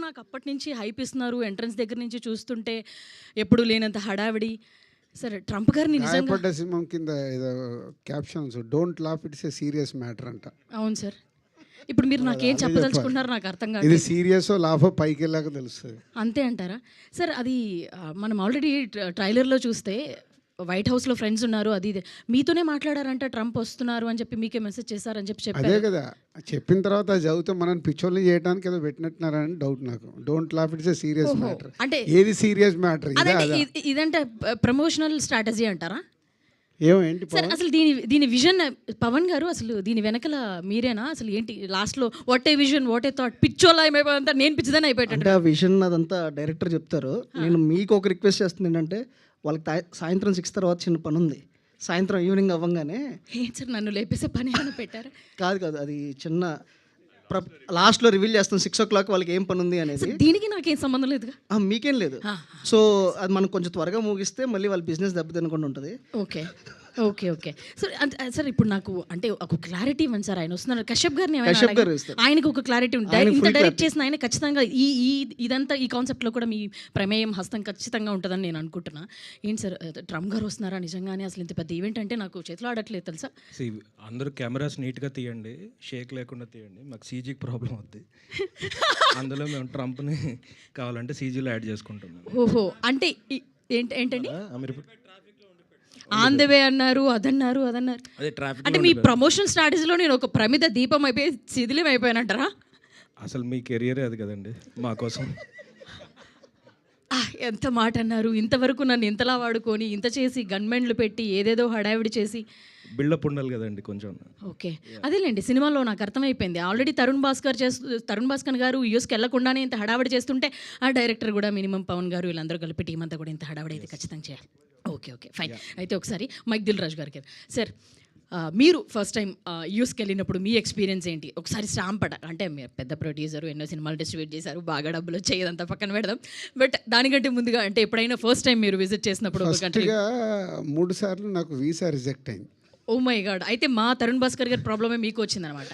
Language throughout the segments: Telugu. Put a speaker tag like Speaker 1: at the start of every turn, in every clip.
Speaker 1: నాకు అప్పటి నుంచి హైప్ ఇస్తున్నారు. ఎంట్రన్స్ దగ్గర నుంచి చూస్తుంటే ఎప్పుడు లేనంత హడావిడి. సరే ట్రంప్ గారిని నిజంగా
Speaker 2: గాయపడ్డ సింహం కింద ఏదో captions don't laugh it's a serious matter అంట.
Speaker 1: అవును సార్. ఇప్పుడు మీరు నాకేం చెప్పదలుచుకుంటున్నారు నాకు అర్థం
Speaker 2: ఇది
Speaker 1: కావట్లేదు.
Speaker 2: సీరియస్ లాఫో పైకి వెళ్ళాక తెలుస్తుంది.
Speaker 1: అంతే అంటారా సార్? అది మనం ఆల్రెడీ ట్రైలర్లో చూస్తే వైట్ హౌస్లో ఫ్రెండ్స్ ఉన్నారు, అది ఇది మీతోనే మాట్లాడారంట, ట్రంప్ వస్తున్నారు అని చెప్పి మీకే మెసేజ్ చేశారని చెప్పి
Speaker 2: అదే
Speaker 1: చెప్పారు.
Speaker 2: కదా చెప్పిన తర్వాత అది చదివితే మనం పిచ్చోళ్ళని చేయడానికి ఏదో పెట్టినట్టున్నారని డౌట్ నాకు. Don't laugh it's a serious
Speaker 1: ఓహో,
Speaker 2: మ్యాటర్
Speaker 1: అంటే
Speaker 2: ఏది సీరియస్ మ్యాటర్ ఇదే
Speaker 1: అదంటే
Speaker 2: అదా
Speaker 1: ఇదంటే ప్రమోషనల్ స్ట్రాటజీ అంటారా
Speaker 2: ఏమేంటి
Speaker 1: సార్? అసలు దీని విజన్ పవన్ గారు, అసలు దీని వెనకల మీరేనా? అసలు ఏంటి లాస్ట్లో what a vision what a thought? పిచ్చోలా ఏమైపోయిందంతా నేను పిచ్చిదని అయిపోయాడు.
Speaker 3: అంటే ఆ విజన్ అదంతా డైరెక్టర్ చెప్తారు. నేను మీకు ఒక రిక్వెస్ట్ చేస్తుంది ఏంటంటే, వాళ్ళకి సాయంత్రం 6 తర్వాత చిన్న పని ఉంది. సాయంత్రం ఈవినింగ్ అవ్వగానే
Speaker 1: ఏం సార్ నన్ను లేపేసే పని ఏమైనా పెట్టారా?
Speaker 3: కాదు అది చిన్న లాస్ట్లో రివీల్ చేస్తాం 6 o'clock వాళ్ళకి ఏం పని ఉంది అనేది.
Speaker 1: దీనికి నాకేం సంబంధం లేదుగా.
Speaker 3: మీకేం లేదు. సో అది మనం కొంచెం త్వరగా ముగిస్తే మళ్ళీ వాళ్ళ బిజినెస్ దెబ్బతినకుండా ఉంటుంది.
Speaker 1: Okay okay okay sir. Sir ఇప్పుడు నాకు అంటే ఒక క్లారిటీ ఇవ్వండి సార్. ఆయన వస్తున్నారు, కశ్యప్ గారిని
Speaker 3: కశ్యప్ గారు ఇస్తారు.
Speaker 1: ఆయనకు ఒక క్లారిటీ ఉంది. ఇంత డైరెక్ట్ చేసిన ఆయన ఖచ్చితంగా ఇదంతా ఈ కాన్సెప్ట్లో కూడా మీ ప్రమేయం హస్తం ఖచ్చితంగా ఉంటుందని నేను అనుకుంటున్నా. ఏంటి సార్ ట్రంప్ గారు వస్తున్నారా నిజంగానే? అసలు ఇంత పెద్ద ఈవెంట్ అంటే నాకు చేతిలో ఆడట్లేదు తెలుసా.
Speaker 4: అందరూ కెమెరాస్ నీట్గా తీయండి, షేక్ లేకుండా తీయండి. మాకు సీజీకి ప్రాబ్లం అవుద్ది. అందులో మేము ట్రంప్ని కావాలంటే సీజీలో యాడ్ చేసుకుంటాం.
Speaker 1: ఓహో, అంటే ఏంటండి
Speaker 4: మీరు
Speaker 1: ఆన్ ద వే అన్నారు, అదన్నారు.
Speaker 4: అదే ట్రాఫిక్
Speaker 1: అంటే మీ ప్రమోషన్ స్ట్రాటజీలో నేను ఒక ప్రమిద దీపం అయిపోయి శిథిలం అయిపోయానంటారా?
Speaker 4: అసలు మీ కెరియరే అది కదండి మా కోసం.
Speaker 1: ఎంత మాట అన్నారు. ఇంతవరకు నన్ను ఇంతలా వాడుకొని ఇంత చేసి గన్మెన్లు పెట్టి ఏదేదో హడావిడి చేసి
Speaker 4: బిల్డప్ ఉండాలి కదండి కొంచెం.
Speaker 1: ఓకే అదేలేండి, సినిమాలో నాకు అర్థమైపోయింది. ఆల్రెడీ తరుణ్ భాస్కర్ గారు యూఎస్కి వెళ్ళకుండానే ఇంత హడావిడి చేస్తుంటే ఆ డైరెక్టర్ కూడా మినిమం పవన్ గారు వీళ్ళందరూ కలిపి టీం అంతా కూడా ఇంత హడావిడి అయితే ఖచ్చితంగా చేయాలి. Okay fine. అయితే ఒకసారి మైక్ దిల్ రాజు గారికి సార్, మీరు ఫస్ట్ టైం యూఎస్కి వెళ్ళినప్పుడు మీ ఎక్స్పీరియన్స్ ఏంటి? ఒకసారి స్టాంప్ అంటే మీరు పెద్ద ప్రొడ్యూసర్, ఎన్నో సినిమాలు డిస్ట్రిబ్యూట్ చేశారు, బాగా డబ్బులు వచ్చేదంతా పక్కన పెడదాం. బట్ దానికంటే ముందుగా అంటే ఎప్పుడైనా ఫస్ట్ టైం మీరు విజిట్ చేసినప్పుడు
Speaker 2: 3 సార్లు నాకు వీసా రిజెక్ట్ అయింది.
Speaker 1: Oh my God. అయితే మా తరుణ్ భాస్కర్ గారి ప్రాబ్లమే మీకు వచ్చిందనమాట.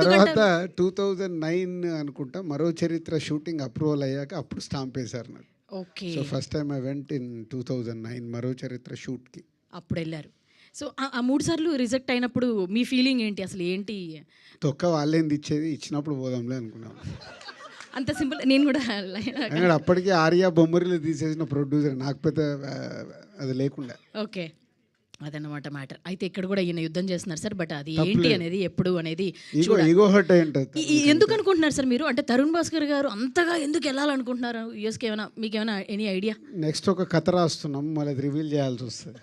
Speaker 2: తర్వాత 2009 అనుకుంటా మరో చరిత్ర షూటింగ్ అప్రూవల్ అయ్యాక అప్పుడు స్టాంప్ వేశారు నాకు.
Speaker 1: Okay,
Speaker 2: so first time I went in 2009 మరో చరిత్ర షూట్కి.
Speaker 1: అప్పుడు వెళ్ళారు. సో ఆ 3 సార్లు రిజెక్ట్ అయినప్పుడు మీ ఫీలింగ్ ఏంటి? అసలు ఏంటి?
Speaker 2: తొక్క వాళ్ళేంది ఇచ్చేది, ఇచ్చినప్పుడు పోదాంలే అనుకున్నాం.
Speaker 1: అంత సింపుల్. నేను కూడా
Speaker 2: అప్పటికే ఆర్యా బొమ్మరిలు తీసేసిన ప్రొడ్యూసర్, నాకు పెద్ద అది లేకుండా.
Speaker 1: ఓకే, అదన్నమాట మ్యాటర్. అయితే ఇక్కడ కూడా ఈయన యుద్ధం చేస్తున్నారు సార్. బట్ అది ఏంటి అనేది ఎప్పుడు అనేది
Speaker 2: ఈగో హర్ట్ అయి ఉంటుంది.
Speaker 1: ఎందుకు అనుకుంటున్నారు సార్ మీరు? అంటే తరుణ్ భాస్కర్ గారు అంతగా ఎందుకు వెళ్ళాలనుకుంటున్నారు యూఎస్కి? ఏమైనా మీకేమైనా ఎనీ ఐడియా?
Speaker 2: నెక్స్ట్ ఒక కథ రాస్తున్నాం, మళ్ళీ అది రివీల్ చేయాల్సి వస్తుంది.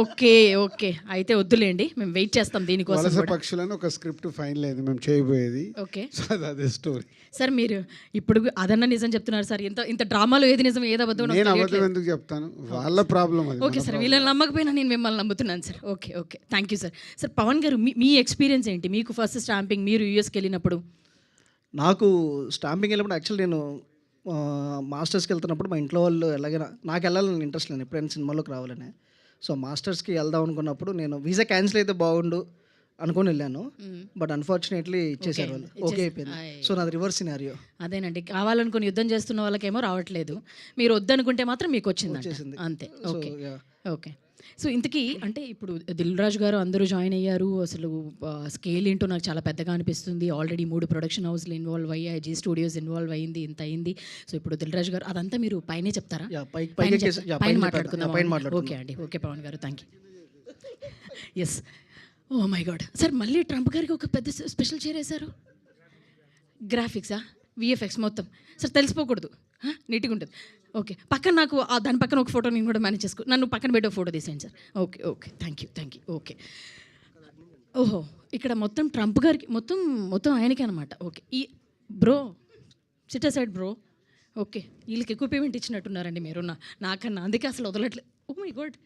Speaker 1: ఓకే అయితే వద్దులేండి, మేము వెయిట్ చేస్తాం దీనికోసం.
Speaker 2: వలస పక్షులని ఒక స్క్రిప్ట్ ఫైనల్ అయింది మేము చేయబోయేది.
Speaker 1: ఓకే
Speaker 2: అదే స్టోరీ.
Speaker 1: సార్ మీరు ఇప్పుడు అదన్నా నిజం చెప్తున్నారు సార్. ఇంత డ్రామాలో ఏది నిజం ఏది అబద్ధం
Speaker 2: నేను అబద్ధం ఎందుకు చెప్తాను? వాళ్ళ ప్రాబ్లం అది.
Speaker 1: ఓకే సార్, వీళ్ళని నమ్మకపోయినా నేను మిమ్మల్ని నమ్ముతున్నాను sir. Okay thank you sir. Sir Pavan garu మీ ఎక్స్పీరియన్స్ ఏంటి? మీకు ఫస్ట్ స్టాంపింగ్ మీరు యూఎస్కి వెళ్ళినప్పుడు?
Speaker 3: నాకు స్టాంపింగ్ వెళ్ళినప్పుడు యాక్చువల్లీ నేను మాస్టర్స్కి వెళ్తున్నప్పుడు మా ఇంట్లో వాళ్ళు ఎలాగైనా నాకు వెళ్ళాలని ఇంట్రెస్ట్ లేదు, ఎప్పుడైనా సినిమాలోకి రావాలని. సో మాస్టర్స్కి వెళ్దాం అనుకున్నప్పుడు నేను వీసా క్యాన్సిల్ అయితే బాగుండు అనుకొని వెళ్ళాను. బట్ అన్ఫార్చునేట్లీ ఇచ్చేసారు వాళ్ళు. ఓకే అయిపోయింది. సో నాది రివర్స్ సినారియో.
Speaker 1: అదేనండి, కావాలనుకుని యుద్ధం చేస్తున్న వాళ్ళకేమో రావట్లేదు, మీరు వద్దనుకుంటే మాత్రం మీకు వచ్చింది అంతే. ఓకే సో ఇంతకీ అంటే ఇప్పుడు దిల్ రాజు గారు అందరూ జాయిన్ అయ్యారు. అసలు స్కేల్ ఏంటో నాకు చాలా పెద్దగా అనిపిస్తుంది. ఆల్రెడీ 3 ప్రొడక్షన్ హౌస్లు ఇన్వాల్వ్ అయ్యాయి, జీ స్టూడియోస్ ఇన్వాల్వ్ అయింది, ఇంత అయింది. సో ఇప్పుడు దిల్ రాజు గారు అదంతా మీరు పైనే చెప్తారా? పైన మాట్లాడుకుందాం. ఓకే అండి, okay Pavan garu, thank you. Yes, oh my God sir, మళ్ళీ ట్రంప్ గారికి ఒక పెద్ద స్పెషల్ చేరేశారు. గ్రాఫిక్సా, విఎఫ్ఎక్స్ మొత్తం సార్ తెలిసిపోకూడదు, నీట్గా ఉంటుంది. ఓకే పక్కన నాకు దాని పక్కన ఒక ఫోటో నేను కూడా మేనేజ్ చేసుకో, నన్ను పక్కన పెట్టి ఒక ఫోటో తీసేయండి sir. Okay thank you. Okay ఓహో, ఇక్కడ మొత్తం ట్రంప్ గారికి మొత్తం ఆయనకే అనమాట. ఓకే ఈ bro SIT side bro. Okay వీళ్ళకి ఎక్కువ పేమెంట్ ఇచ్చినట్టున్నారండి మీరు నాకన్నా, అందుకే అసలు వదలట్లేదు. ఓ మై గాడ్.